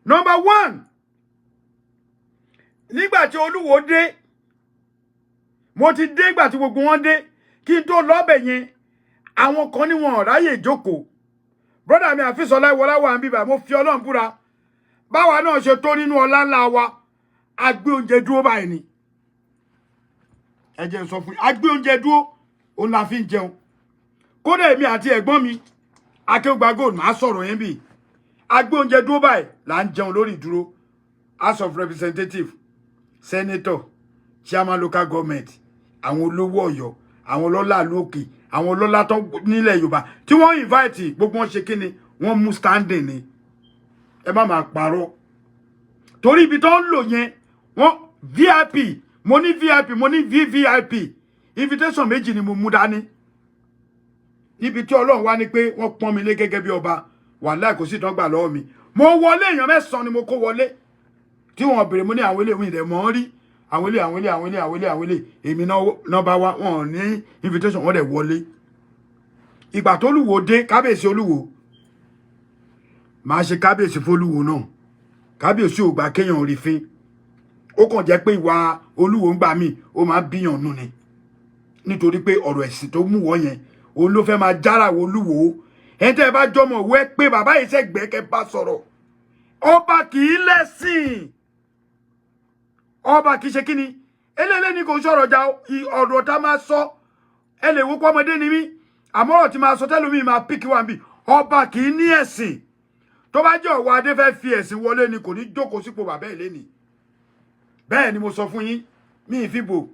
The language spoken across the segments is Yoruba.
Number one, nígbà tí Olúwo dé, mo ti dé ìgbà tí gbogbo wọn dé, kí n tó lọ́bẹ̀ yẹn, àwọn kan ní wọn ráyè jókòó. Brother mi Àfísọlá Ìwọlá wà níbí báyìí, mo fi Ọlọ́run búra. Báwa náà ṣe tó nínú ọlá ńlá wa, a gbé oúnjẹ dúró báyìí ni. Ẹ jẹ́ n sọ fún yín, a gbé oúnjẹ dúró, òun la fi ń jẹun. Kódà èmi àti ẹ̀gbọ́n mi, Akéwùgbà Gold, máa sọ̀rọ̀ yẹn bí. A gbé oúnjẹ dúró báyìí, là ń jẹun lórí ìdúró. House of Representatives, Senator, Chairman Local Government, àwọn olówó Ọ̀yọ́, àwọn ọlọ́lá lókè, àwọn ọlọ́lá tó nílẹ̀ Yorùbá tí wọ́n invite gbogbo wọn ṣe kíni, wọ́n mú standing ni. Ẹ má máa parọ́. Torí ibi tó ń lò yẹn, wọ́n VIP, mo ní VIP, mo ní VVIP. Invitation méjì ni mo mú dání. Níbi tí Ọlọ́run wá ní pé wọ́n pọ́n mi lé gẹ́gẹ́ bí ọba, wàláhì kò sí tán gbà lọ́wọ́ mi. Mo wọlé èèyàn 9 ni mo kó wọlé. Tí wọ́n bèrè mo ní àwọn ilé ìwé ìdẹ̀ mọ́ rí. Àwọn ilé. Èmi náà bá wá, wọ́n ní invitation, wọ́n dẹ̀ wọlé. Ìgbà tó Olúwo dé, kábíyèsí Olúwo. Máa ṣe kábíyèsí f'Olúwo náà. Kábíyèsí ò gbà kéèyàn rí fín. Ó kàn jẹ́ pé ìwà Olúwo ń gbà mí, ó máa bíyàn nù ni. Nítorí pé ọ̀rọ̀ ẹ̀sìn tó mú wọ́n yẹn, òun ló fẹ́ máa jára wo Olúwo. Ẹni tẹ́ bá jọmọ̀ wẹ́ pé bàbá yìí ṣẹ̀gbẹ́ kẹ́ bá sọ̀rọ̀. Ọba kì í lẹ́sìn. Ọba kì í ṣe kíni. Eléyìí ni kò sọ̀rọ̀ ja ọ̀rọ̀ tá máa sọ. Ẹ lè wo pọ́mọdé ni mí. Àmọ́ ọ̀rọ̀ tí máa sọ tẹ́lómi máa píkì wá bí. Ọba kì í ní ẹ̀sìn. Tó bá jẹ́ ọ̀wọ́ adé fẹ́ fi ẹ̀sìn wọlé ni kò ní jókòó sípò bàbá ẹ̀ lénìí. Bẹ́ẹ̀ ni mo sọ fún yín, mi ì fi bò.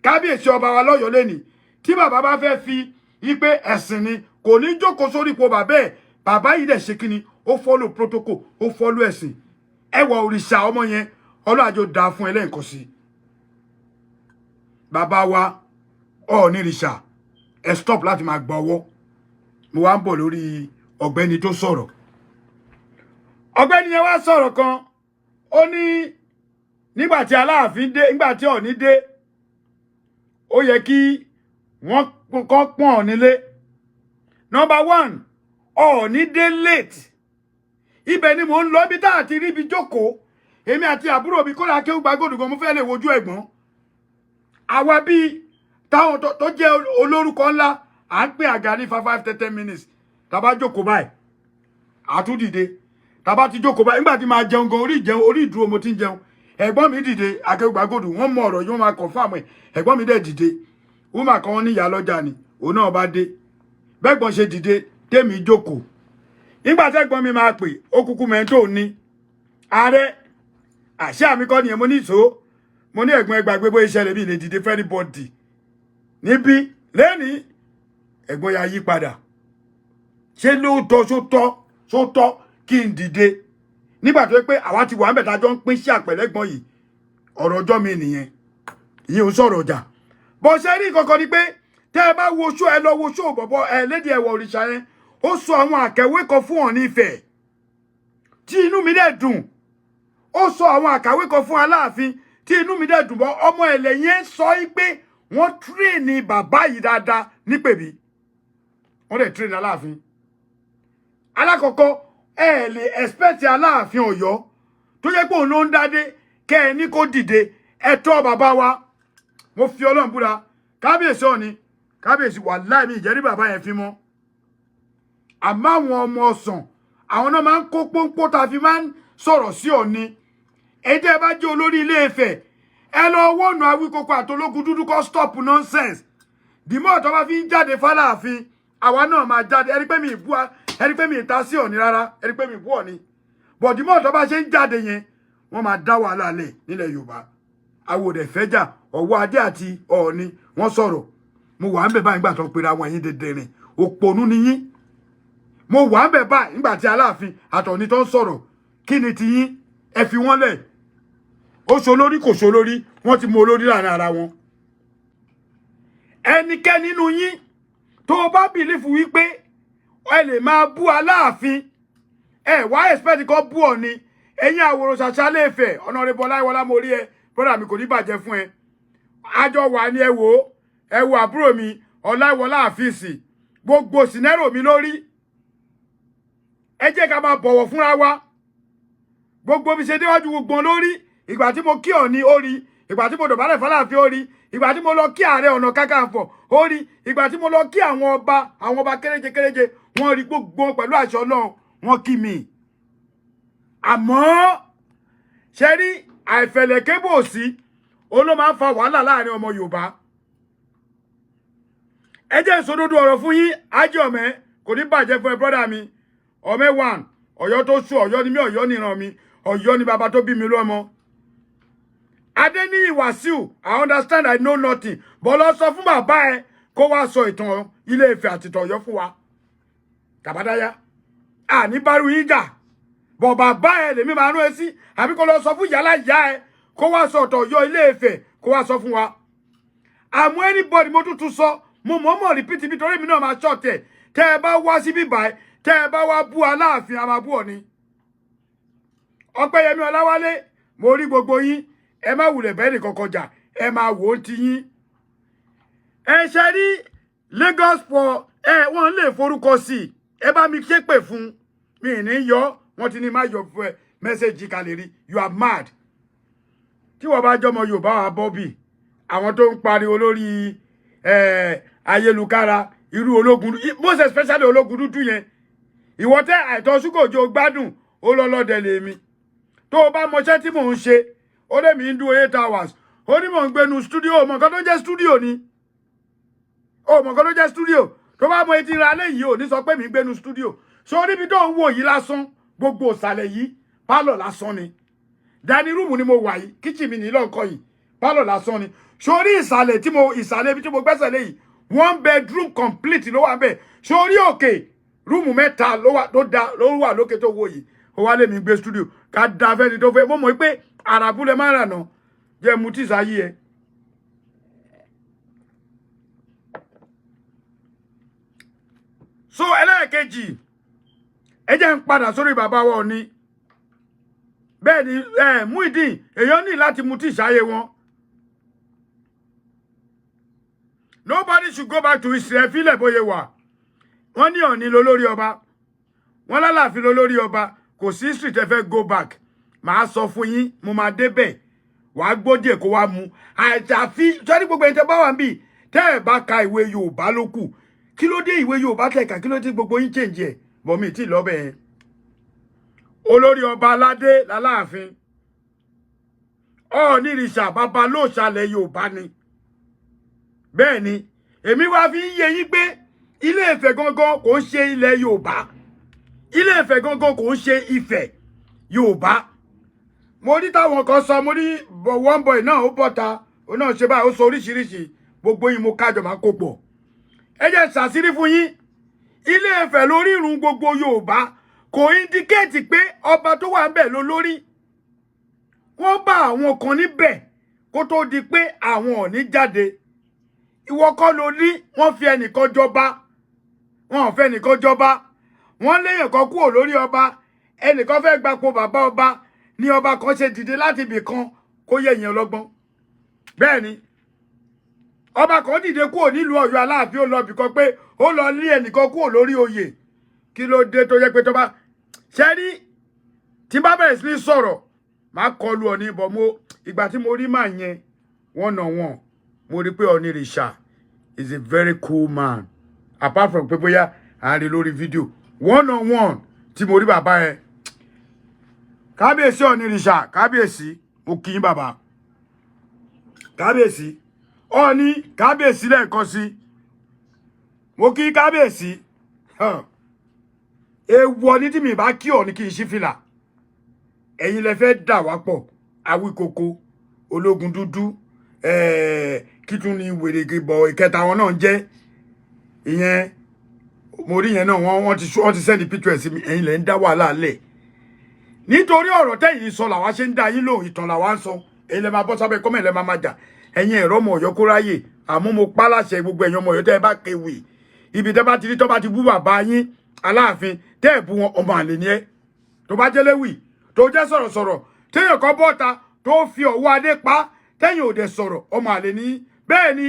Kábíyèsí ọba wa lọ́yọ̀ọ́ lénìí. Tí bàbá bá fẹ́ fi ipe ẹ̀sìn ni kò ní jókòó sórí ipò bàbá ẹ̀. Bàbá yìí dẹ̀ ṣe kíni, ó follow protocol, ó follow ẹ̀sìn. Ẹwà òrìṣà ọmọ yẹn, Ọlọ́run àjò dá fún ẹlẹ́ǹkan sí. Bàbá wa, Ọ̀ọ̀nìrìṣà, ẹ stop láti máa gba ọwọ́. Mo wá ń bọ̀ lórí ọ̀gbẹ́ni tó sọ̀rọ̀. Ọ̀gbẹ́ni yẹn wá sọ̀rọ̀ kan, ó ní nígbà tí Aláàfin dé, nígbà tí Ọọ̀ni dé, ó yẹ kí wọ́n kọ́ pọ́n Ọọ̀ni lé. Number one, Ọọ̀ni dé late. Ibẹ̀ ni mò ń lọ bí tá àti rí bí jókòó. Èmi àti àbúrò mi Kọ́lá Akéwùgbà Gold gan mo fẹ́ lè wojú ẹ̀gbọ́n. Àwa bí táwọn tó jẹ́ olórúkọ ńlá, à ń pè àga ní 5-10 minutes. Tá bá jókòó báyìí, a tún dìde. Tá bá ti jókòó báyìí, nígbà tí máa jẹun gan orí ìdúró mo ti ń jẹun. Ẹ̀gbọ́n mi dìde, Akéwùgbà Gold, wọ́n mọ ọ̀rọ̀ yìí, wọ́n máa confirm ẹ̀. Ẹ̀gbọ́n mi dẹ̀ dìde. Woman kan wọ́n ní ìyá lọ́jà ni, òun náà bá dé. Bẹ́gbọ́n ṣe dìde, tèmi jókòó. Nígbà tẹ́gbọ́n mi máa pè, ó kúkú mẹ́ntò ní. Ààrẹ, àṣẹ àmì kọ́ nìyẹn, mo ní ìṣó. Mo ní ẹ̀gbọ́n ẹgbàgbé bó ìṣẹ̀lẹ̀ bí lè dìde fẹ́rí bọ́dì. Níbi, lẹ́ni, ẹ̀gbọ́n ya yí padà. Ṣé lóòótọ́ sótọ́ kí n dìde? Nígbà tó yẹ pé àwa ti wà ń bẹ̀ tájọ́ ń pín sí àpẹ̀lẹ́gbọ́n yìí. Ọ̀rọ̀ ọjọ́ mi nìyẹn. Ìyẹn ò sọ̀rọ̀ ọjà. Bó ṣe rí kankan ni pé tẹ́ ẹ bá wo ṣó ẹ lọ wo ṣó bọ̀bọ̀ lédè ẹ̀wọ̀ òrìṣà yẹn. Ó sọ àwọn àkàwé kan fún Ọọ̀ni Ifẹ̀. Tí inú mi dẹ̀ dùn. Ó sọ àwọn àkàwé kan fún Aláàfin. Tí inú mi dẹ̀ dùn bọ́ ọmọ ẹ̀lẹ̀ yẹn sọ pé wọ́n tírèènì bàbá yìí dáadáa nípèbí. Wọ́n dẹ̀ tírèènì Aláàfin. Alákọ̀ọ́kọ́ ẹ lè expect Aláàfin Ọ̀yọ́ tó jẹ́ pé òun ló ń dádé kẹ́ ẹ ní kó dìde ẹ̀tọ́ bàbá wa. Mo fi Ọlọ́run búra, kábíyèsí Ọọ̀ni, kábíyèsí wàláhì mi ìjẹ́rí bàbá yẹn fi mọ́. Àmọ́ àwọn ọmọ ọ̀sán, àwọn náà máa ń kó pọ́npọ́ tá fi máa ń sọ̀rọ̀ sí Ọọ̀ni. Ẹjẹ́ bá jẹ́ olórí Ilé Ifẹ̀, ẹ lọ wọ́nà Awíkókó àtológun dúdú kó stop nonsense. Dìmọ́ tó bá fi ń jáde f'Aláàfin, àwa náà máa jáde. Ẹni pé mi ìbú wa, ẹni pé mi ìta sí Ọọ̀ni rárá, ẹni pé mi ìbú Ọọ̀ni. Bọ̀ dìmọ́ tó bá ṣe ń jáde yẹn, wọ́n máa dá wàhálà lẹ̀ nílẹ̀ Yorùbá. Àwòdẹ̀ fẹ́jà, Ọ̀wọ́ Adé àti Ọọ̀ni wọ́n sọ̀rọ̀. Mo wà ń bẹ̀ báyìí nígbà tó ń pera wọn yín dẹ̀dẹ̀rìn. Òpònú ni yín. Mo wà ń bẹ̀ báyìí nígbà tí Aláàfin àtọ̀ni tó ń sọ̀rọ̀. Kí ni ti yín? Ẹ fi wọ́n lẹ̀. Ó ṣolórí kò ṣolórí, wọ́n ti mú olórí láàrin ara wọn. Ẹnikẹ́ni nínú yín tó bá bìlífù wípé ẹ lè máa bú Aláàfin, ẹ wá expect kó bú Ọọ̀ni. Ẹ̀yin àwòrán ṣàṣà Ilé Ifẹ̀, Honorable Ọláyíwọlá mo rí ẹ, brother mi kò ní bàjẹ́ fún ẹ. Àjọ wà ní ẹ wo àbúrò mi Ọláyíwọlá Àfíìsì, gbogbo sìnẹ́rò mi lórí. Ẹ jẹ́ ká máa bọ̀wọ̀ fúnra wa. gbogbo bí ṣe déwájú gbogbo lórí ìgbà tí mo kí Ọọ̀ni ó rí ìgbà tí mo dọ̀bálẹ̀ f'Aláàfin ó rí ìgbà tí mo lọ kí Ààrẹ Ọ̀nà Kakanfò ó rí ìgbà tí mo lọ kí àwọn ọba kéréje wọ́n rí gbogbo pẹ̀lú àṣẹ Ọlọ́run wọ́n kí mi àmọ́ ṣe rí àìfẹ̀lẹ̀ kébò sí ó ló máa ń fa wàhálà láàrin ọmọ Yorùbá ẹ jẹ́ ìsòdodo ọ̀rọ̀ fún yín Ájí Ọ̀mẹ́ kò ní bàjẹ́ fún ẹ brọ́dà mi Ọ̀mẹ́ one Ọ̀yọ́ tó sú Ọ̀yọ́ ni mí Ọ̀yọ́ nìran mi Ọ̀yọ́ ni bàbá tó bí mi lọ́mọ Adéníyì Wàsíù I understand I know nothing but lọ sọ fún bàbá ẹ kó wá sọ ìtàn Ilé Ifẹ̀ àti ìtàn Ọ̀yọ́ fún wa Kàbádáyà àní bárú yín jà bọ̀ bàbá ẹ lèmi máa rán ẹ sí àbí kó lọ sọ fún yàrá ìyá ẹ kó wá sọ ìtàn Ọ̀yọ́ Ilé Ifẹ̀ kó wá sọ fún wa àmọ́ anybody mo tún sọ mo mọ̀ọ́mọ̀ repeat bí torí mi náà máa ṣọ̀tẹ̀ tẹ́ ẹ bá wá sí bíbá ẹ tẹ́ ẹ bá wá bú Aláàfin a máa bú Ọọ̀ni Ọpẹ́yẹmí Ọláwálé mo rí gbogbo yín ẹ má wulẹ̀ bẹ́ẹ̀ nìkan kọjá ẹ máa wò ó ti yín ẹ ṣe rí Lagos for wọ́n lè forúkọ sí ẹ bá mi ṣépè fún mi ní yọ wọ́n ti ní má yọ fún ẹ mẹ́sẹ̀jì kalẹ̀ rí you are mad tí wọ́n bá jọmọ Yorùbá wa Bobby àwọn tó ń pariwo lórí ayélujára irú ológun most especially ológun dúdú yẹn ìwọ tẹ àìtọ́ ṣúgòjò gbádùn ó lọ́lọ́dẹ lèmi tó o bá mọṣẹ́ tí mò ń ṣe ó lè mi ń dúró 8 hours ó ní mò ń gbénu studio mọ̀ nǹkan tó jẹ́ studio ni ó mọ̀ nǹkan tó jẹ́ studio tó bá mọ etí ra léyìí ò ní sọ pé mi ń gbénu studio so níbi tó ń wò yìí lásán gbogbo ìsàlẹ̀ yìí pálọ̀ lásán ni dining room ni mo wà yìí kitchen mi ní lọ́nkọ́ yìí pálọ̀ lásán ni sórí ìsàlẹ̀ ibi tí mo gbẹ́sẹ̀ lé yìí 1 bedroom complete ló wà bẹ́ẹ̀ sórí òkè rúùmù 3 ló wà lókè tó wò yìí ó wá lè mi gbé studio ká da fẹ́ni tó fẹ́ mo mọ̀ pé àràbúlẹ̀ má rà náà jẹ́ mu tí sáyé ẹ. so ẹlẹ́ẹ̀kejì ẹ jẹ́ ń padà sórí bàbá wa Ọọ̀ni bẹ́ẹ̀ ni Muyideen èèyàn ní láti mu tí sáyé wọn. Nobody should go back to Israel fílẹ̀ bóyá wà wọ́n ní Ọọ̀ni lólórí ọba wọ́n l'Aláàfin lólórí ọba kò sí street ẹ fẹ́ go back màá sọ fún yín mo máa débẹ̀ wàá gbódìẹ̀ kó wá mu àjàfi sọ́ni gbogbo ẹni tẹ́ bá wà níbí tẹ́ ẹ̀ bá ka ìwé Yorùbá ló kù kí ló dé ìwé Yorùbá tẹ̀ka kí ló dé gbogbo yín change ẹ̀ bọ̀mí tí lọ́bẹ̀ yẹn olórí ọba aládé l'Aláàfin Ọ̀ọ̀nìrìṣà bàbá lóòṣàlẹ̀ Yorùbá ni bẹ́ẹ̀ ni èmi wá fi ń yé yín pé Ilé Ifẹ̀ gangan kò ń ṣe ilẹ̀ Yorùbá Ilé Ifẹ̀ gangan kò ń ṣe Ifẹ̀ Yorùbá mo rí táwọn kan sọ mo rí one boy náà ó bọ́ta ó náà ṣe báyìí ó sọ oríṣiríṣi gbogbo yín mo kájọ máa kó pọ̀ ẹ jẹ́ ṣàṣírí fún yín Ilé Ifẹ̀ lórí ìrun gbogbo Yorùbá kò indicate pé ọba tó wà ńbẹ̀ ló lórí wọ́n bá àwọn kan níbẹ̀ kó tó di pé àwọn ò ní jáde ìwọ kọ́ ló ní wọ́n fi ẹnìkan jọba wọ́n ò fẹ́ ẹnìkan jọba wọ́n léèyàn kan kúrò lórí ọba ẹnìkan fẹ́ gbapò bàbá ọba ní ọba kan ṣe dìde láti ibì kan kó yẹ èèyàn lọ́gbọ́n bẹ́ẹ̀ ni ọba kan dìde kúrò nílùú Ọ̀yọ́ Aláàfin ó lọ bìkan pé ó lọ lé ẹnìkan kúrò lórí oyè kí ló dé tó yẹ pé tó bá ṣe rí tí bá bẹ̀rẹ̀ sí ní sọ̀rọ̀ máa kọlu Ọọ̀ni bọ̀ mo ìgbà tí mo rí màá yẹn one-on-one mo rí pé Ọ̀nìrìṣà is a very cool man apart from pé bóyá à ń rí lórí fídíò one-on-one tí mo rí bàbá ẹ kábíyèsí Ọ̀nìrìṣà kábíyèsí mo kí yín bàbá kábíyèsí Ọọ̀ni kábíyèsí lẹ́ẹ̀kan sí mo kí kábíyèsí èèwọ̀ ní tí mi bá kí Ọọ̀ni kí n ṣí fìlà ẹ̀yin lẹ fẹ́ dà wá pọ̀ Awíkoko ológun dúdú kí tún ní wèrègè bọ̀ ìkẹta wọn náà jẹ́ ìyẹn mo rí yẹn náà wọ́n ti sẹ́ni picture sí mi ẹ̀yin lẹ ń dá wàhálà lẹ̀ nítorí ọ̀rọ̀ tẹ́yìn sọ làwa ṣe ń dá yín lóhùn ìtàn làwa ń sọ ẹ̀yin lẹ máa bọ́ sábẹ́ kọ́mẹ̀ lẹ máa jà ẹ̀yin ẹ̀rọ ọmọ Ọ̀yọ́ kó ráyè àmọ́ mo pa láṣẹ gbogbo ẹ̀yin ọmọ Ọ̀yọ́ tẹ́ ẹ bá kéwì ibi tẹ́ bá ti rí tọ́ bá ti bú bàbá yín Aláàfin tẹ́ ẹ̀ bú wọn ọmọ àlè ni ẹ́ tó bá jẹ́ léwì tó jẹ́ sọ̀rọ̀sọ̀rọ̀ téèyàn kan bọ́ta tó fi ọwọ́ adé pa tẹ́yìn ò dẹ̀ sọ̀rọ̀ ọmọ àlè ni bẹ́ẹ̀ ni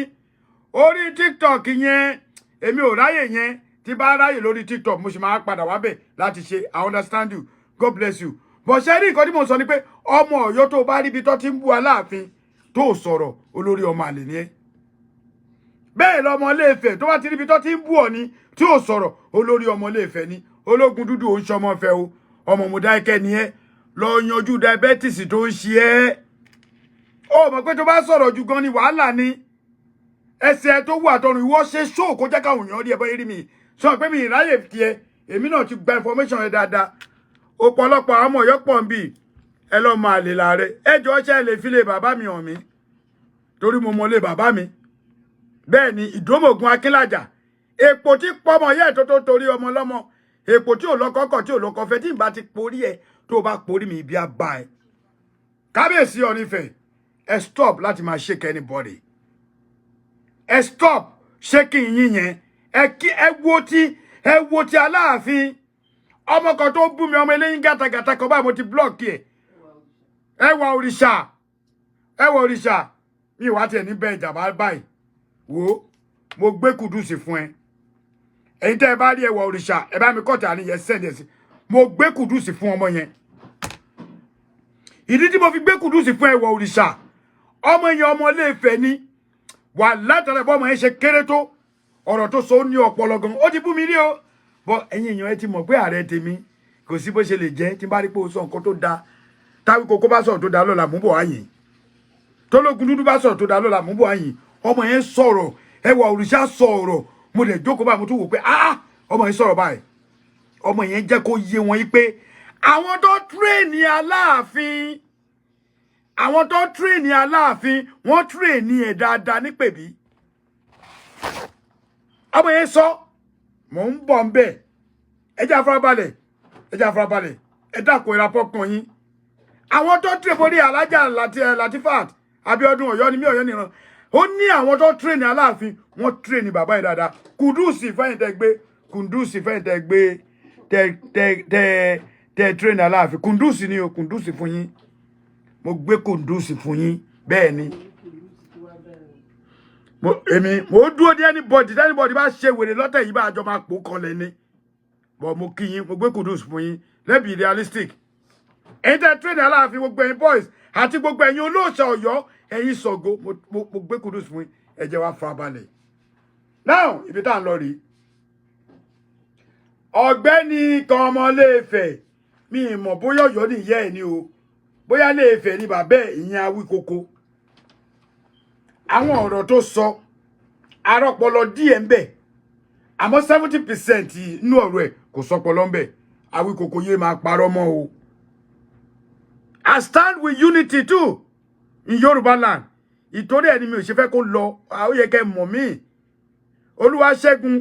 orí TikTok yẹn èmi ò ráyè yẹn tí bá ráyè lórí TikTok mo sì máa padà wábẹ̀ láti ṣe I understand you God bless you bọ̀ ṣe rí nǹkan tí mo sọ ni pé ọmọ Ọ̀yọ́ tó bá rí ibi tó ti ń bú Aláàfin tó sọ̀rọ̀ olórí ọmọ àlè ni ẹ́ bẹ́ẹ̀ lọ́mọ Ilé-Ifẹ̀ tó bá ti rí ibi tó ti ń bú Ọọ̀ni tí ò sọ̀rọ̀ olórí ọmọ Ilé-Ifẹ̀ ni ológun dúdú ò ń ṣọmọ fẹ́ o ọmọ Mọdákẹ́kẹ́ ni ẹ́ lọ yanjú diabetes tó ń ṣe ẹ́ ó mọ̀ pé tó bá sọ̀rọ̀ jù gan ni wàhálà ni ẹsẹ̀ tó wà tọrùn ìwọ ṣe ṣóò kó jẹ́ káwọn èèyàn rí ẹbọ rí mi sọ pé mi ìráyè tiẹ̀ èmi náà ti gba information yẹn dáadáa ọ̀pọ̀lọpọ̀ àwọn ọmọ Ọ̀yọ́ pọ̀ ń bì ẹ lọ máa lè láàrẹ ẹjọ́ ṣe lè fi lè bàbá mi hàn mí torí mo mọ lè bàbá mi bẹ́ẹ̀ ni Ìdómògùn Akínlàjà èpò tí pọmọ yẹ tó torí ọmọ lọ́mọ èpò tí ò lọ́kọ́kọ́ tí ò lọ́kọ́fẹ́ tí ìbá ti porí ẹ tó bá porí mi ibi àbá ẹ kábíyèsí Ọ̀nífẹ̀ ẹ stop láti máa shake anybody ẹ stop shaking yín yẹn ẹ wo ti Aláàfin ọmọ kan tó bú mi ọmọ eléyìn gàtàgàtà kan báyìí mo ti block ẹ ẹwà òrìṣà mi ìwà tiẹ̀ ní bẹ́ẹ̀ ìjàmbá báyìí wo mo gbé kùdùsì fún ẹ ẹ̀yin tẹ́ ẹ bá rí ẹwà òrìṣà ẹ bá mi kọ́ta àníyàn sẹ́ndẹ̀ sí mo gbé kùdùsì fún ọmọ yẹn ìdí tí mo fi gbé kùdùsì fún ẹwà òrìṣà ọmọ yẹn ọmọ Ilé-Ifẹ̀ ni wà látàrí bọ́ ọmọ yẹn ṣe kéré tó ọ̀rọ̀ tó sọ ó ní ọpọlọ gan ó ti bú mi rí o bọ́ ẹ̀yin èèyàn ẹ ti mọ̀ pé ààrẹ tèmi kò sí bó ṣe lè jẹ́ tí n bá rí pé o sọ nǹkan tó da Táwíkòkó bá sọ̀rọ̀ tó da lọ́la mú bọ̀ àyìn tólógun dúdú bá sọ̀rọ̀ tó da lọ́la mú bọ̀ àyìn ọmọ yẹn sọ̀rọ̀ ẹwà òrìṣà sọ̀rọ̀ mo lè jókòó báyìí mo tún wò pé ọmọ yẹn sọ̀rọ̀ báyìí ọmọ yẹn jẹ́ kó yé wọn yí pé àwọn tó tírèènì Aláàfin wọ́n tírèènì ẹ̀ dáadáa ní Pèbí ọmọ yẹn sọ mò ń bọ̀ ń bẹ̀ ẹ jẹ́ àfarabalẹ̀ ẹ dákun ìra pọ́kàn yín àwọn tó tírè borí Alájà Latifat Abíọ́dún Ọ̀yọ́ ni mí Ọ̀yọ́ nìran ó ní àwọn tó tírèènì Aláàfin wọ́n tírèènì bàbá yìí dáadáa Kùdùsì fẹ́yìn tẹ́ gbé tẹ́ tírèènì Aláàfin Kùdùsì ni o Kùdùsì fún yín mo gbé Kùdùsì fún yín bẹ́ẹ̀ ni mo dúró dé anybody bá ṣe wèrè lọ́tẹ̀ yìí bá àjọ máa pò kọlẹ̀ ni but mo kí yín mo gbé Kùdùsì fún yín let's be realistic ẹ̀yin tẹ́ tírèènì Aláàfin gbogbo ẹ̀yin boys àti gbogbo ẹ̀yin olóòṣà Ọ̀yọ́ ẹ̀yin Ṣàngó mo gbé Kùdùsì fún yín ẹ jẹ́ wá farabalẹ̀ now ibi tá à ń lọ rí ọ̀gbẹ́ni kan ọmọ Ilé-Ifẹ̀ mi mọ̀ bóyá Ọ̀yọ́ nìyẹ́ ẹ̀ ni o bóyá Ilé-Ifẹ̀ ni bàbá ẹ̀ ìyẹn Awíkókó àwọn ọ̀rọ̀ tó sọ arọ́pọlọ díẹ̀ ń bẹ àmọ́ 70% inú ọ̀rọ̀ ẹ̀ kò sọpọlọ ń bẹ Awíkókó yé máa parọ́ mọ́ o I stand with unity too in Yorùbá land ìtorí ẹni mi ò ṣe fẹ́ kó lọ ó yẹ kẹ́ mọ̀ mí Olúwaṣẹ́gun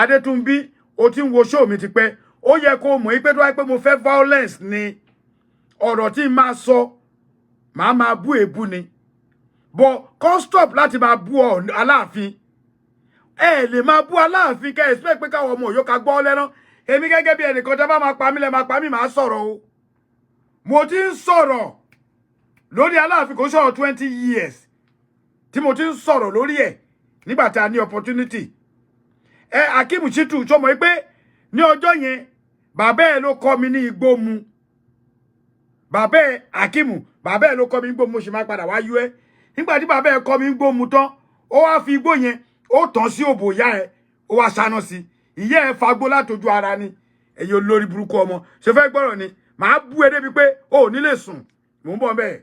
Adétúnbí o ti ń wo show mi ti pẹ́ ó yẹ kó mọ̀ pé tó wáyé pé mo fẹ́ violence ni ọ̀rọ̀ tí n máa sọ máa bú èébú ni but kó stop láti máa bú Aláàfin ẹ lè máa bú Aláàfin kẹ́ expect pé káwọn ọmọ Ọ̀yọ́ ká gbọ́ lẹ́rán èmi gẹ́gẹ́ bí ẹnìkan tẹ́ bá máa pa mí lẹ́ máa pa mí máa sọ̀rọ̀ o mo ti ń sọ̀rọ̀ lórí Aláàfin kò sọ̀rọ̀ 20 years tí mo ti ń sọ̀rọ̀ lórí ẹ̀ nígbà tí a ní opportunity Akeem Shittu tó mọ̀ pé ní ọjọ́ yẹn bàbá ẹ̀ ló kọ́ mi ní igbó mu bàbá ẹ̀ Akeem bàbá ẹ̀ ló kọ́ mi ní igbó mu mo sì máa padà wá yú ẹ́ nígbà tí bàbá ẹ̀ kọ́ mi ní igbó mu tán ó wá fi igbó yẹn ó tàn sí òbò ìyá ẹ̀ ó wá ṣáná sí ìyá ẹ̀ fagbó látojú ara ni ẹ̀yin olórí burúkú ọmọ ṣe fẹ́ gbọ́rọ̀ ni màá bú ẹ débi pé ó ní lè sùn mò ń bọ̀ bẹ́ẹ̀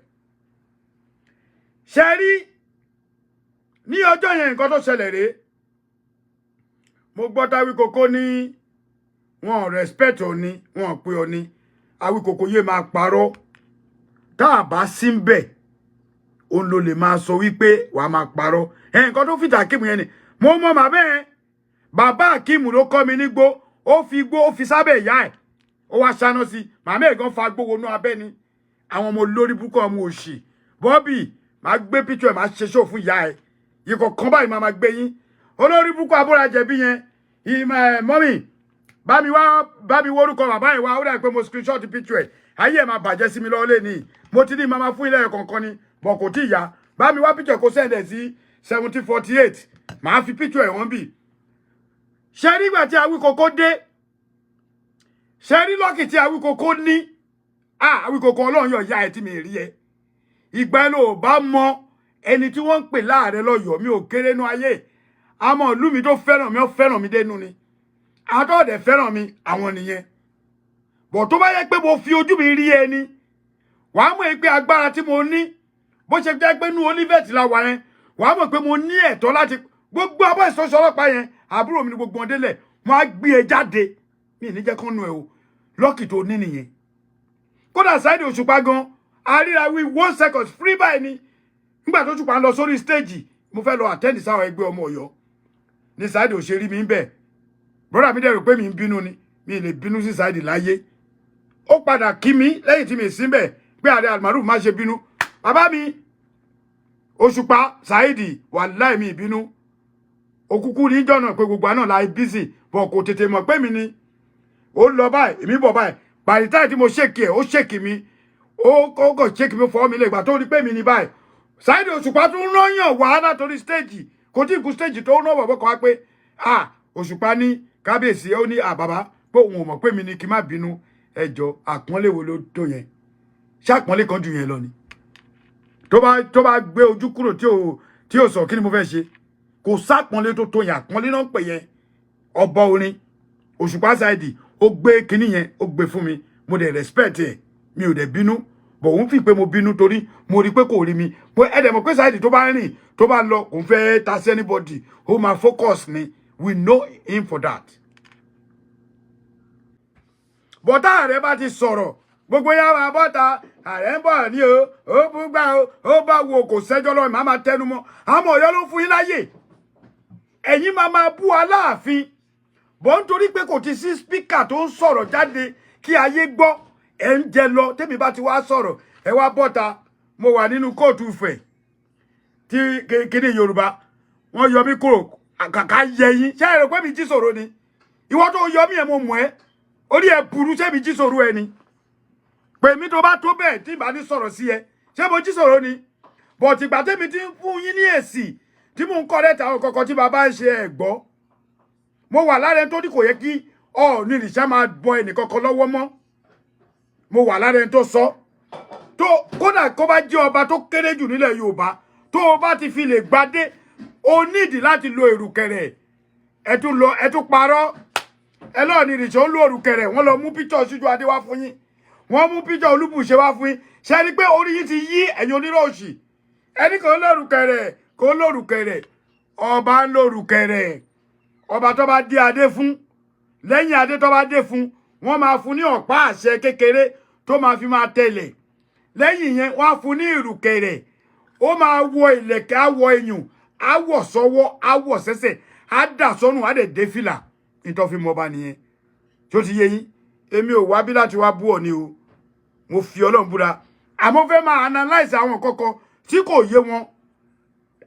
ṣe rí ní ọjọ́ yẹn nǹkan tó ṣẹlẹ̀ rèé mo gbọ́ Táwíkòkó ní wọn respect Ọọ̀ni wọn pé Ọọ̀ni Awíkókó yé máa parọ́ tá a bá sí ń bẹ̀ òun ló lè máa sọ wípé wàá máa parọ́ nǹkan tó fìtà Akeem yẹn ni mo mọ bàbá Akeem ló kọ́ mi nígbó ó fi igbó ó fi sábẹ́ ìyá ẹ̀ ó wá ṣáná sí màmá ẹ̀ gan fa gbówó náà abẹ́ ni àwọn ọmọ olórí burúkú ọmọ òṣì Bobby máa gbé picture ẹ̀ máa ṣe show fún ìyá ẹ̀ ikọ̀ kan báyìí máa gbé yín olórí burúkú abúrajẹ̀bí yẹn mọ́mì bá mi wórúkọ bàbá yẹn wá ó dà pé mo screenshot picture ẹ̀ ayé ẹ̀ máa bàjẹ́ sí mi lọ́wọ́ lé ní mo ti ní màmá fún ilé ẹ̀ kọ̀ọ̀kan ni bọ̀ kò tí ì yá bá mi wá picture kó send ẹ̀ sí 1748 màá fi picture ẹ̀ wọ́n bì ṣe nígbà tí Awíkókó dé ṣe rí lọ́kì tí Awíkókó ní Awíkòkò Ọlọ́run yọ̀ ya ẹ tí mi rí ẹ ìgbà ló bá mọ ẹni tí wọ́n ń pè láàrẹ lọ́yọ̀ọ́ mi ò kéré nú ayé àmọ́ ìlú mi tó fẹ́ràn mi ó fẹ́ràn mi dénú ni àtọ́ọ̀dẹ̀ fẹ́ràn mi àwọn nìyẹn bọ̀ tó bá yẹ pé mo fi ojú mi rí ẹni wàá mọ̀ pé agbára tí mo ní bó ṣe jẹ́ pé nú Olivet la wà yẹn wàá mọ̀ pé mo ní ẹ̀tọ́ láti gbogbo abọ́ ìsọsọ ọlọ́pàá yẹn àbúrò mi ní gbogbo ọdẹlẹ̀ mo á gbé e jáde mi ní jẹ́ kán nu ẹ o lọ́kì tó ní nìyẹn kódà Saheed Òṣùpá gan àríra wí 1 second free by ni nígbà tó Òṣùpá lọ sórí stage mo fẹ́ lọ attend sáwọn ẹgbẹ́ ọmọ Ọ̀yọ́ ní Saheed ò ṣe rí mi ń bẹ̀ brother mi dẹ̀ rò pé mi ń bínú ni mi lè bínú sí Saheed láyé ó padà kí mi lẹ́yìn tí mi sí bẹ̀ pé ààrẹ Almaroof má ṣe bínú bàbá mi Òṣùpá Saheed wàláhì mi ìbínú òkúkú ní jọ̀nà pé gbogbo àná la busy bọ̀ kò tètè mọ̀ pé mi ni ó lọ báyìí èmi bọ̀ báyìí pàrítà tí mo ṣèkì ẹ̀ ó ṣèkì mi ó kò ṣèkì mi fọ́ mi lè gbà tó rí pé mi ni báyìí Saheed Òṣùpá tún rányàn wá látòrí stage kò tí ì kú stage tó rán bọ̀bọ̀ kan wá pé Òṣùpá ní kábíyèsí ó ní bàbá pé òun ò mọ̀ pé mi ni kí n má bínú ẹjọ́ àpọ́nlé wo ló tó yẹn ṣàpọ́nlé kan jù yẹn lọ ni tó bá gbé ojú kúrò tí ò sọ kí ni mo fẹ́ ṣe kò sápọ́nlé tó tó yẹn àpọ́nlé náà ń pè yẹn ọba orin Òṣùpá Saheed ó gbé kinní yẹn ó gbé fún mi mo dẹ̀ respect ẹ̀ mi ò dẹ̀ bínú bọ̀ òun fi pé mo bínú torí mo rí pé kò rí mi pé ẹ̀dẹ̀ mọ̀ pé Saheed tó bá rìn tó bá lọ kò fẹ́ ta sí anybody ó máa focus ni we know him for that. bọ́tà ààrẹ bá ti sọ̀rọ̀ gbogbo yàrá bọ́tà ààrẹ ń bọ̀ ní o ó bú gbà o ó bá wo kò sẹ́jọ́ lọ́wọ́ màá máa tẹnu mọ́ àmọ́ Ọ̀yọ́ ló fún yín láyè ẹ̀yin máa bú Aláàfin bọ́ nítorí pé kò ti sí spíkà tó ń sọ̀rọ̀ jáde kí ayé gbọ́ ẹ̀ ń jẹ lọ tèmi bá ti wá sọ̀rọ̀ ẹ wá bọ́ta mo wà nínú kóòtù Ifẹ̀ tí kéde Yorùbá wọ́n yọ mí kúrò kàkà yẹyin ṣé ẹ rò pé mi jí sọ̀rọ̀ ni ìwọ tó yọ mí ẹ̀ mo mọ̀ ẹ́ orí ẹ̀ burú ṣé mi jí sọ̀rọ̀ ẹ ni pé mi tó bá tó bẹ́ẹ̀ tí ìbá ní sọ̀rọ̀ sí ẹ ṣé mo jí sọ̀rọ̀ ni bọ̀tì ìgbà tèmi ti ń fún yín ní èsì tí mò ń kọ́ lẹ́tà àwọn kọ̀ọ̀kan tí bàbá ń ṣe ẹ̀ gbọ́ mo wà lára ẹni tó ní kò yẹ kí Ọọ̀ni ìrìṣà máa bọ ẹnìkankan lọ́wọ́ mọ́ mo wà lára ẹni tó sọ tó kódà kó bá jẹ́ ọba tó kéré jù nílẹ̀ Yorùbá tó o bá ti fi lè gbadé o nídìí láti lo èrùkẹ̀rẹ̀ ẹ tún parọ́ ẹ lọ́ọ̀ni ìrìṣà ó lo èrùkẹ̀rẹ̀ wọ́n lọ mú píṣọ̀ Síjú Adé wá fún yín wọ́n mú píṣọ̀ Olúbùṣe wá fún yín ṣe rí pé orí yín ti yí ẹ̀yin oníròòṣì ẹni kò lórùkẹ̀rẹ̀ kò lórùkẹ̀rẹ̀ ọba ń lórùkẹ̀rẹ̀ ọba tó bá dé adé fún lẹ́yìn adé tó bá dé fún wọ́n máa fún ní ọ̀pá àṣẹ kékeré tó máa fi máa tẹ̀lẹ̀ lẹ́yìn yẹn wọ́n á fún ní ìrùkẹ̀rẹ̀ ó máa wọ ìlẹ̀kẹ̀ àwọ̀ ẹ̀yùn àwọ̀ sọ́wọ́ àwọ̀ sẹ́sẹ̀ á dà sọ́nù á dẹ̀ dé fìlà nítorí fi mọba nìyẹn tó ti yé yín èmi ò wá bí láti wá bú ọ ni o mo fi Ọlọ́run búra àmọ́ fẹ́ máa analyze àwọn kọ̀ọ̀kan tí kò yé wọn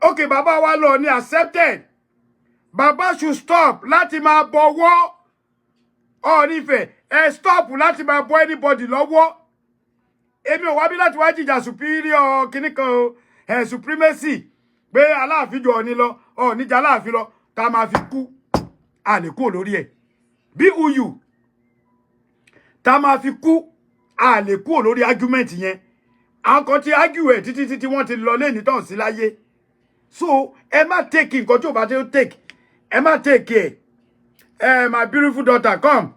okay bàbá wa lọ ní accepted bàbá should stop láti máa bọ̀wọ́ Ọọ̀ni Ifẹ̀ ẹ stop láti máa bọ anybody lọ́wọ́ èmi ò wá bí láti wá jìjà superior kìíní kan o supremacy pé Aláàfin jù Ọọ̀ni lọ Ọọ̀ni jà Aláàfin lọ tá a máa fi kú a lè kú lórí ẹ̀ bí uyu tá a máa fi kú a lè kú lórí argument yẹn àwọn kan ti argue ẹ̀ títí wọ́n ti lọ lẹ́ni tán sí láyé so ẹ má take nǹkan tí ò bá tẹ́ take ẹ má take ẹ̀ my beautiful daughter come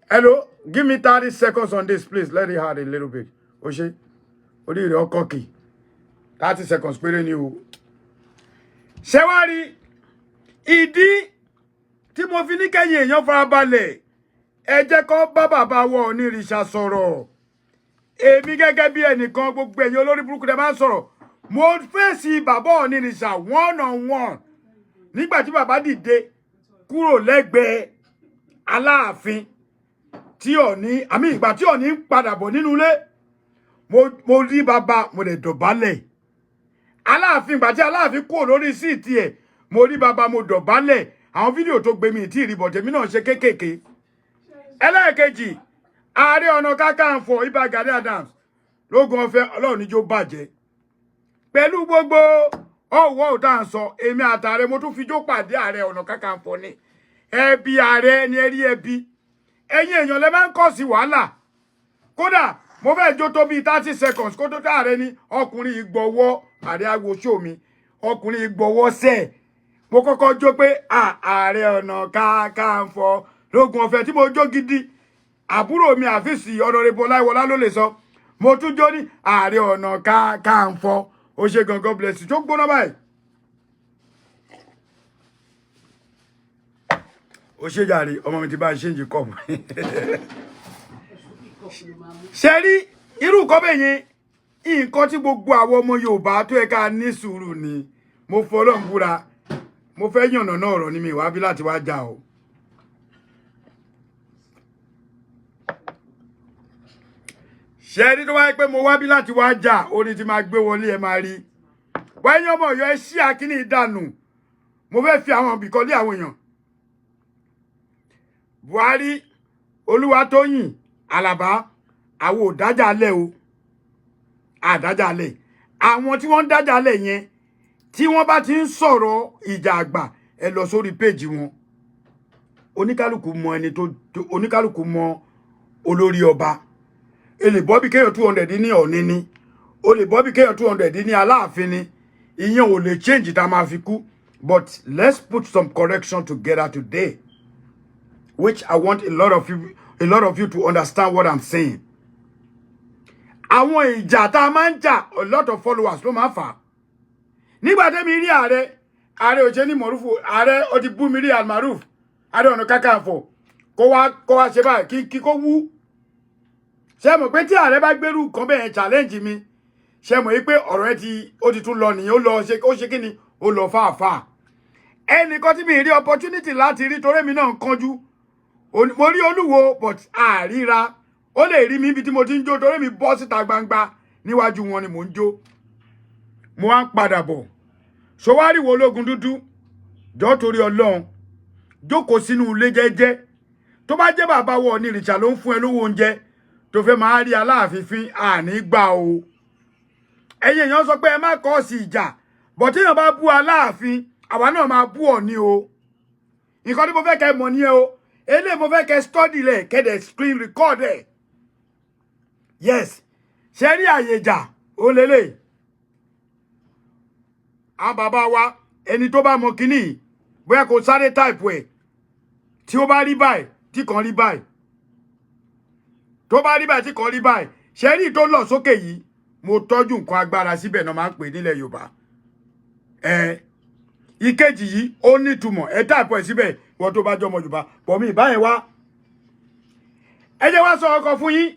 hello give me 30 seconds on this please let it hard a little bit o ṣe orí rẹ̀ ọkọ̀ kì 30 seconds péré ni o ṣé wá rí ìdí tí mo fi ní kẹ́yìn èèyàn farabalẹ̀ ẹ jẹ́ kó bá bàbá wọ Ọọ̀ni ìrìṣà sọ̀rọ̀ èmi gẹ́gẹ́ bí ẹnìkan gbogbo ẹ̀yin olórí burúkú tẹ́ bá ń sọ̀rọ̀ mo fèsì bàbá Ọọ̀ni ìrìṣà one on one nígbà tí bàbá dìde kúrò lẹ́gbẹ̀ẹ́ Aláàfin tí Ọọ̀ni àmì ìgbà tí Ọọ̀ni ń padà bọ̀ nínú ilé mo rí bàbá mo lè dọ̀bálẹ̀ Aláàfin ìgbà tí Aláàfin kúrò lórí síìtì ẹ̀ mo rí bàbá mo dọ̀bálẹ̀ àwọn fídíò tó gbé mi tí ìrìbọ̀ tèmi náà ṣe kéékèèké ẹlẹ́ẹ̀kejì Ààrẹ Ọ̀nà Kakanfò Ìbà Gani Adams lógun ọ̀fẹ́ Ọlọ́run níjó bàjẹ́ pẹ̀lú gbogbo ọ̀wọ́ òtá ń sọ èmi àtàrẹ mo tún fi jó pàdé Ààrẹ Ọ̀nà Kakanfò ni ẹbí ààrẹ ni ẹrí ẹbí ẹ̀yin èèyàn lẹ máa ń kọ̀ sí wàhálà kódà mo fẹ́ jó tó bí 30 seconds kó tó káàrẹ ní ọkùnrin ìgbọ̀wọ́ ààrẹ agbóṣó mi ọkùnrin ìgbọ̀wọ́ sẹ́ẹ̀ mo kọ́kọ́ jó pé Ààrẹ Ọ̀nà Kakanfò lógun ọ̀fẹ́ tí mo jó gidi àbúrò mi àfíìsì Honorable Ọláìwọlá ló lè sọ mo tún jó ní Ààrẹ Ọ̀nà Kakanfò ó ṣe gangan bless you tó gbóná báyìí ó ṣe jàre ọmọ mi ti bá ṣe ń jí kọ́ọ̀mù ṣe rí irú nǹkan bẹ́ẹ̀ yẹn nǹkan tí gbogbo àwọn ọmọ Yorùbá tó yẹ ká ní sùúrù ni mo fọlọ́n búra mo fẹ́ yànnà náà ọ̀rọ̀ ni mi wá bí láti wá jà o. ṣe rí tó wáyé pé mo wá bí láti wá jà ó ní ti máa gbé wọlé ẹ máa rí wáyé ọmọ Ọ̀yọ́ ẹ ṣí akíní ìdànù mo fẹ́ fi àwọn ibìkan lé àwọn èèyàn Buhari Olúwatóyìn Àlàbá àwọn ò dájà lẹ̀ o àdájà lẹ̀ àwọn tí wọ́n ń dájà lẹ̀ yẹn tí wọ́n bá ti ń sọ̀rọ̀ ìjà àgbà ẹ lọ sórí péjì wọn oníkálùkù mọ ẹni tó oníkálùkù mọ olórí ọba èlè bọ́bí kéèyàn 200 ní Ọ̀ọ̀ni ni o lè bọ́bí kéèyàn 200 ní Aláàfin ni ìyẹn ò lè change tá máa fi kú but let's put some correction together today which I want a lot of you to understand what I'm saying. Àwọn ìjà tá máa ń jà a lot of followers ló máa fà nígbà tẹ́mi rí ààrẹ Òjẹ́ní Mọ̀rúfù ààrẹ ó ti bú mi rí Almaroof Ààrẹ Ọ̀nà Kakanfò kó wá ṣe báyìí kí kó wú ṣé mọ̀ pé tí ààrẹ bá gbérù kan bẹ́ẹ̀ challenge mi ṣé mọ̀ pé ọ̀rọ̀ ẹ ó ti tún lọ nìyẹn ó ṣe kí ni ó lọ fàáfàá ẹnìkan tí mi rí opportunity láti rí torí mi náà ń kánjú mo rí Olúwo but àríra ó lè rí mi ibi tí mo ti ń jó torí mi bọ́ síta gbangba níwájú wọn ni mò ń jó mo wá ń padà bọ̀ ṣọwárí wo ológun dúdú jọ torí Ọlọ́run jókòó sínú ilé jẹ́jẹ́ tó bá jẹ́ bàbá wọ Onírìṣà ló ń fún ẹ lówó oúnjẹ tó fẹ́ máa rí Aláàfin fín àní gbà o ẹ̀yin èèyàn sọ pé ẹ má kọ́ sí ìjà bọ̀ téèyàn bá bú Aláàfin àwa náà máa bú Ọọ̀ni o nǹkan tí mo fẹ́ kẹ́ mọ̀ ní o eléyìí mo fẹ́ kẹ́ study lẹ̀ kẹ́dẹ̀ screen record ẹ̀ yes ṣe rí àyè ìjà ó lélẹ̀ àwọn bàbá wa ẹni tó bá mọ kíní bóyá kò sáré type ẹ̀ tí ó bá rí báyìí tí kan rí báyìí tó bá rí báyìí tí kan rí báyìí ṣe rí tó lọ sókè yìí mo tọ́jú nǹkan agbára síbẹ̀ náà máa ń pè nílẹ̀ Yorùbá ìkejì yìí ó nítumọ̀ ẹ type ẹ̀ síbẹ̀ wọ́n tó bá jọmọ Yorùbá pọ̀ mí ìbáyẹn wá ẹ jẹ́ wá sọ ọkọ̀ fún yín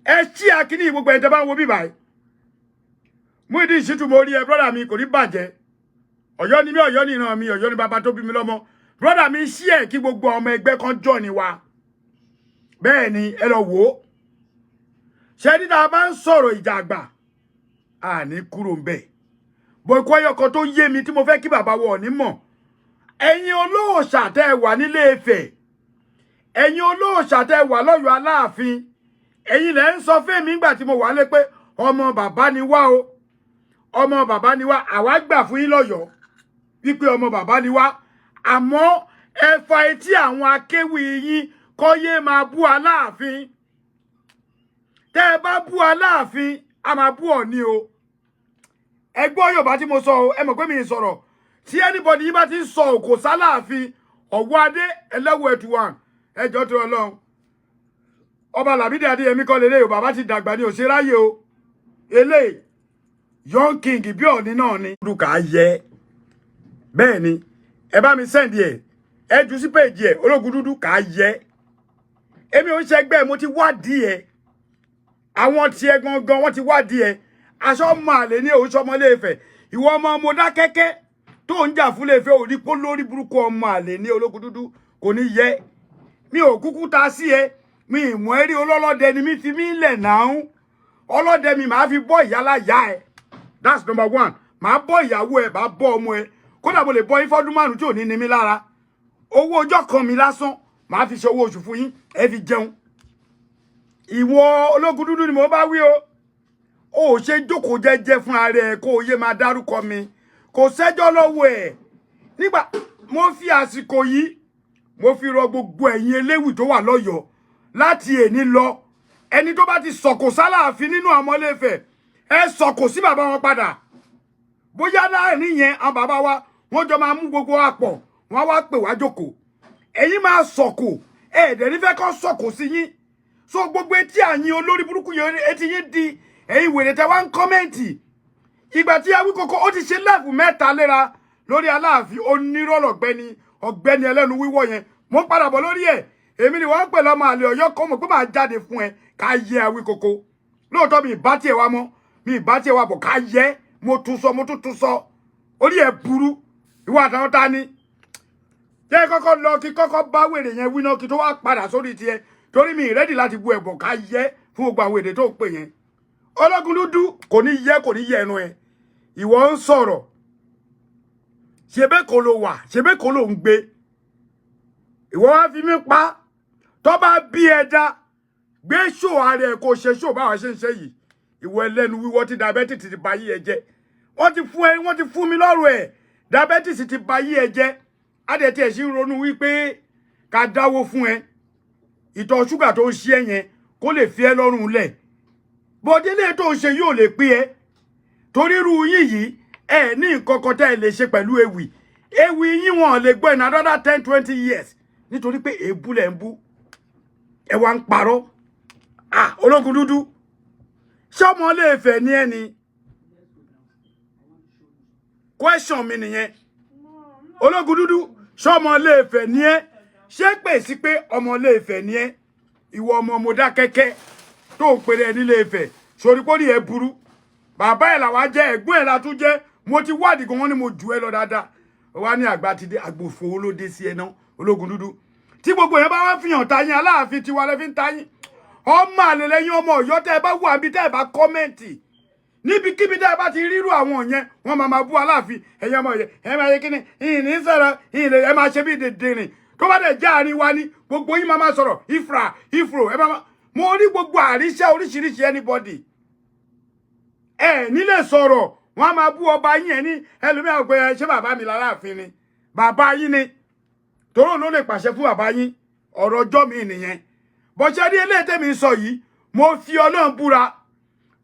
ẹ ṣí akíní gbogbo ẹ̀ tẹ́ bá ń wo bí báyìí Muyideen Shittu mo rí ẹ brọ́dà mi kò ní bàjẹ́ Ọ̀yọ́ ni mí Ọ̀yọ́ ni ìran mi Ọ̀yọ́ ni bàbá tó bí mi lọ́mọ brọ́dà mi ṣí ẹ̀ kí gbogbo ọmọ ẹgbẹ́ kan jọ ni wa bẹ́ẹ̀ ni ẹ lọ wò ó ṣé ní tá a bá ń sọ̀rọ̀ ìjà àgbà àní kúrò ń bẹ̀ bọ̀ ikú ọyọkọ tó yé mi tí mo fẹ́ kí bàbá wọ̀ ní mọ̀ ẹ̀yin olóòṣà tẹ́ wà nílé Ifẹ̀ ẹ̀yin olóòṣà tẹ́ wà lọ́yọ̀ Aláàfin ẹ̀yin lẹ́ ń sọ fẹ́mi nígbà tí mo wà lé pé ọmọ bàbá ni wá o ọmọ bàbá ni wá àwa gbà fún yín lọ́yọ̀ọ́ wípé ọmọ bàbá ni wá àmọ́ ẹ fa etí àwọn akéwì yín kó yé máa bú Aláàfin tẹ́ ẹ bá bú Aláàfin a máa bú Ọọ̀ni o ẹ gbọ́ Yorùbá tí mo sọ o ẹ mọ̀ pé mi ì sọ̀rọ̀ tí anybody yìí bá ti ń sọ òkò sálàáfin Ọ̀wọ́ Adé ẹlẹ́wọ̀ ẹ̀tùwàn ẹjọ́ tó Ọlọ́run ọba Lámídì Adéyẹmí kọ́ lélẹ́yìí o bàbá ti dàgbà ní òṣèráyè o eléyìí young king bí Ọọ̀ni náà ni. olùkà yẹ bẹ́ẹ̀ ni ẹ bá mi send ẹ jù sí péjì ẹ Ológun Dúdú kà á yẹ èmi ò ń ṣẹgbẹ́ mo ti wádìí ẹ àwọn tiẹ̀ gangan wọ́n ti wádìí ẹ aṣọ ọmọ àlè ní òun ṣọmọ Ilé-Ifẹ̀ ìwọ ọmọ Mọdákẹ́kẹ́ tó ń jà fún Ilé-Ifẹ̀ òní pó lórí burúkú ọmọ àlè ní Ológun Dúdú kò ní yẹ mi ò kúkú ta sí ẹ mi ìmọ̀ ẹ̀rí olólọ́dẹ ni mi fi mí lẹ̀ náà ọlọ́dẹ mi máa fi bọ́ ìyálà yá ẹ that's number one máa bọ́ ìyàwó ẹ bá bọ́ ọmọ ẹ kódà mo lè bọ́ yín fọ́dún márùn tí ò ní ní mi lára owó ọjọ́ kan mi lásán máa fi ṣe owó oṣù fún yín ẹ fi jẹun ìwọ Ológun Dúdú ni mo bá wí o ò ṣe jókòó jẹ́jẹ́ fún ara ẹ kó o yé máa dárúkọ mi kò sẹ́jọ́ lọ́wọ́ ẹ̀ nígbà mo fi àsìkò yìí mo fi rọ gbogbo ẹ̀yin eléwì tó wà lọ́yọ̀ọ́ láti èní lọ ẹni tó bá ti sọ̀kò sálàáfin nínú àwọn Ilé Ifẹ̀ ẹ sọ̀kò sí bàbá wọn padà bóyá láàrin yẹn àwọn bàbá wa wọ́n jọ máa mú gbogbo wa pọ̀ wọ́n wá pè wá jókòó ẹ̀yin máa sọ̀kò ẹ̀ẹ́dẹ̀ nífẹ̀ẹ́ kan sọ̀kò sí yín so gbogbo etí àyín olórí burúkú yẹn etí yín di ẹ̀yin wèrè tẹ́ wá ń kọ́mẹ́ǹtì ìgbà tí Awíkókó ó ti ṣe láàfù mẹ́ta léra lórí Aláàfin onírọ̀rọ̀ ọ̀gbẹ́ni ẹlẹ́nu wíwọ́ yẹn mo ń padà bọ̀ lórí ẹ̀ èmi ni wọ́n ń pè lọ́mọ àlè Ọ̀yọ́ kọ́ mọ̀ pé máa jáde fún ẹ ká yẹ Awíkókó lóòótọ́ mi ìbá tiẹ̀ wá mọ́ mi ìbá tiẹ̀ wá bọ̀ ká yẹ mo tún sọ orí ẹ̀ burú ìwọ àtàwọn ta ni jẹ́ kọ́kọ́ lọ kí kọ́kọ́ bá wèrè yẹn wí náà kí tó wá padà sórí tiẹ̀ torí mi ìrẹ́dì láti bu ẹ̀bọ̀ ká yẹ fún gbogbo àwọn èdè tó ń pè yẹn Ológun Dúdú kò ní yẹ ẹnu ẹ ìwọ ń sọ̀rọ̀ ṣebẹ́ kò ló wà ṣebẹ́ kò ló ń gbé ìwọ wá fi mí pa tó bá bí ẹja gbé ṣò ààrẹ kò ṣe ṣò báwa ṣe ń ṣe yìí ìwọ ẹlẹ́nu wíwọ́ tí diabetes ti ba yí ẹ jẹ́ wọ́n ti fún mi lọ́rùn ẹ̀ diabetes ti ba yí ẹ jẹ́ adẹ̀tí ẹ̀ sì ń ronú wípé ká dáwó fún ẹ ìtọ̀ ṣúgà tó ń ṣe yẹn kó lè fi ẹ lọ́rùn lẹ̀ bọ́délé tó ń ṣe yóò lè pé ẹ torí irú yín yìí ẹ ní nǹkan kan tẹ́ ẹ lè ṣe pẹ̀lú ewì yín wọn lè gbọ́ in another 10-20 years nítorí pé èébú lẹ̀ ń bú ẹ wá ń parọ́ Ológun Dúdú ṣé ọmọ Ilé Ifẹ̀ ni ẹ ni question mi nìyẹn Ológun Dúdú ṣé ọmọ Ilé Ifẹ̀ ni ẹ ṣé pè sí pé ọmọ Ilé Ifẹ̀ ni ẹ ìwọ ọmọ Mọdákẹ́kẹ́ tó ń pèrè ẹ nílé Ifẹ̀ sórí pé ó ní ẹ burú bàbá ẹ làwa jẹ ẹ̀gbọ́n ẹ la tún jẹ mo ti wádìí gan wọn ni mo jù ẹ lọ dáadáa wá ní àgbà ti dé àgbòfò ló dé sí ẹ náà Ológun Dúdú tí gbogbo yẹn bá wá fihàn tayín Aláàfin tiwa lẹ fi ń tayín ọmọ àlè lẹ́yìn ọmọ Ọ̀yọ́ tẹ́ ẹ bá wà níbi tẹ́ ẹ bá kọ́mẹ́ǹtì níbikíbi tẹ́ ẹ bá ti rírú àwọn yẹn wọ́n máa bú Aláàfin ẹ̀yin ọmọ yẹn ẹ máa yẹ kíni ìní sọ̀rọ̀ ìní ẹ máa ṣe bí dèdèrìn tó bá dẹ̀ já àárín wa ní gbogbo yín máa sọ̀rọ̀ ifro ẹ máa mo rí gbogbo àríṣẹ́ oríṣiríṣi anybody ẹ nílé sọ̀rọ̀ wọ́n máa bú ọba yín ẹ ní ẹlòmíràn pé ṣé bàbá mi l'Aláàfin ni bàbá yín ni tòró ló lè pàṣẹ fún bàbá yín ọ̀rọ̀ ọjọ́ mi nìyẹn bọ́sẹ̀ rí eléyìí tèmi sọ yìí mo fi Ọlọ́run búra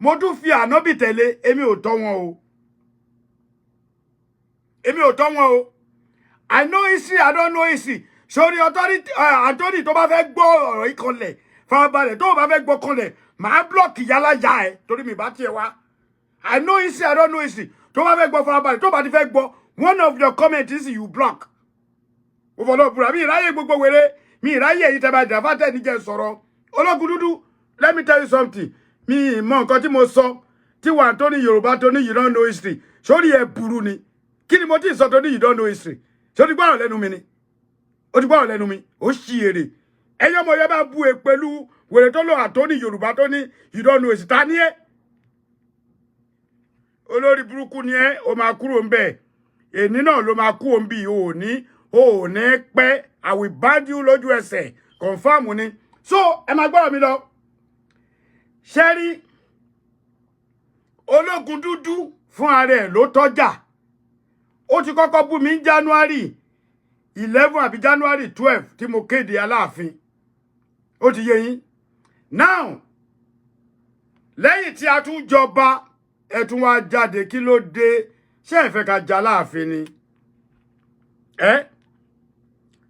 mo tún fi ànábì tẹ̀lé èmi ò tọ́ wọn o I know history I don't know history sórí authority Anthony tó bá fẹ́ gbọ́ ọ̀rọ̀ yìí kanlẹ̀ farabalẹ̀ tó bá fẹ́ gbọ́ kanlẹ̀ màá blọ́ọ̀kì yálà ya ẹ̀ torí mi bá tiẹ̀ wá I know history I don't know history tó bá fẹ́ gbọ́ farabalẹ̀ tó bá ti fẹ́ gbọ́ one of your comments is you block mo fọlọ́ búra mi ìráyè gbogbo wèrè mi ìráyè èyí tẹ́bà ìdàfà tẹ́ ní jẹ́ sọ̀rọ̀ Ológun Dúdú let me tell you something mi mọ nǹkan tí mo sọ tí wà tó ní Yorùbá tó ní you don't know history sórí ẹ burú ni kí ni mo ti sọ tó ní you don't know history sórí gbọ́rọ̀ lẹ́nu mi ni ó ti gbọ́rọ̀ lẹ́nu mi ó ṣì èrè ẹyọ ọmọ yẹn bá bu ẹ pẹ̀lú wèrè tó lọ àtó ní Yorùbá tó ní you don't know history ta ni ẹ olórí burúkú ni ẹ o máa kúrò ń bẹ èní náà ló máa kú òun bí o ò ní pẹ́ I will ban you lójú ẹsẹ̀ confam ni so ẹ máa gbọ́rọ̀ mi lọ ṣẹ́rí Ológun Dúdú fún ara ẹ̀ ló tọ́jà ó ti kọ́kọ́ bú mi ní January 11 àbí January 12 tí mo kéde Aláàfin ó ti yé yín now lẹ́yìn tí a tún jọba ẹ tún wá jáde kí ló dé ṣé ẹ fẹ́ ká jà Aláàfin ni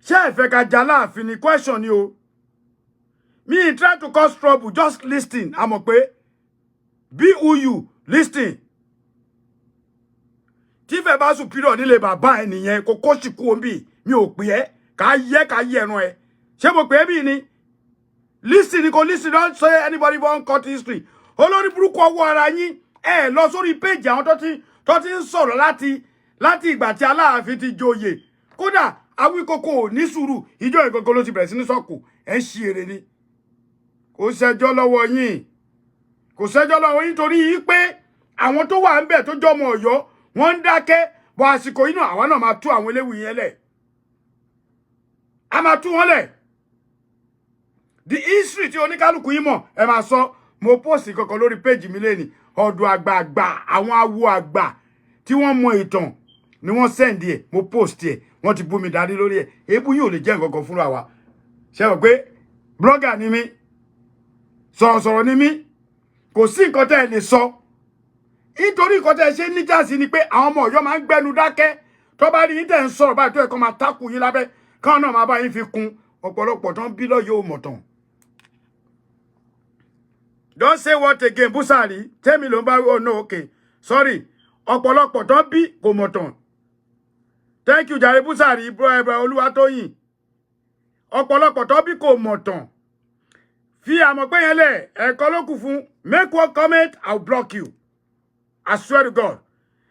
ṣé ẹ fẹ́ ká jà Aláàfin ni question ni o me try to cause trouble just listen àmọ́ pé buu listen tí fẹ́ bá superior nílé bàbá ẹ nìyẹn kò kó sì kú omi mi ò pè ẹ́ ká yẹ ẹran ẹ ṣé mo pè é bí ni listen ni kò listen don't say anybody won't cut history olórí burúkú ọwọ́ ara yín ẹ lọ sórí péjì àwọn tó ti ń sọ̀rọ̀ láti ìgbà tí Aláàfin ti joyè kódà Awíkókó ní sùúrù ìjọ ìgọgọ ló ti bẹ̀rẹ̀ sí ní sọ̀kù ẹ ń ṣe èrè ni kò ṣẹjọ́ lọ́wọ́ yín torí yìí pé àwọn tó wà ń bẹ̀ tó jọmọ Ọ̀yọ́ wọ́n ń dákẹ́ bọ̀ àsìkò yìí náà àwa náà máa tú àwọn eléwì yẹn lẹ̀ a máa tú wọn lẹ̀ the history tí oníkálukú yín mọ̀ ẹ máa sọ mo post kankan lórí péjì mi lẹ́ni ọ̀dọ̀ àgbààgbà àwọn awo àgbà tí wọ́n mọ ìtàn ni wọ́n send ẹ̀ mo post ẹ̀ wọ́n ti bú mi darí lórí ẹ̀ èébú yìí ò lè jẹ́ nǹkan kan fúnra wa ṣe mọ̀ pé blogger ni mi sọ̀rọ̀sọ̀rọ̀ ni mí kò sí nǹkan tẹ́ ẹ lè sọ nítorí nǹkan tẹ́ ẹ ṣe níjà sí ni pé àwọn ọmọ Ọ̀yọ́ máa ń gbẹnu dákẹ́ tó bá rí yín tẹ́ ń sọ̀rọ̀ báyìí tó ẹ̀kọ́ máa tákù yín lábẹ́ káwọn náà máa bá yín fi kún ọ̀pọ̀lọpọ̀ tó ń bí lọ́yọ̀ mọ̀tàn. Don't say what again Busari tẹ́mi ló ń bá oh no okay sorry ọ̀pọ̀lọpọ̀ tó ń bí kò mọ̀tàn. Thank you jàre Busari Olúwatóyìn ọ̀pọ̀lọpọ̀ tó bí kò mọ̀tàn. Fi àmọ̀pé yẹn lẹ̀ ẹ̀kọ́ ló kù fún make one comment I'll block you I swear to God.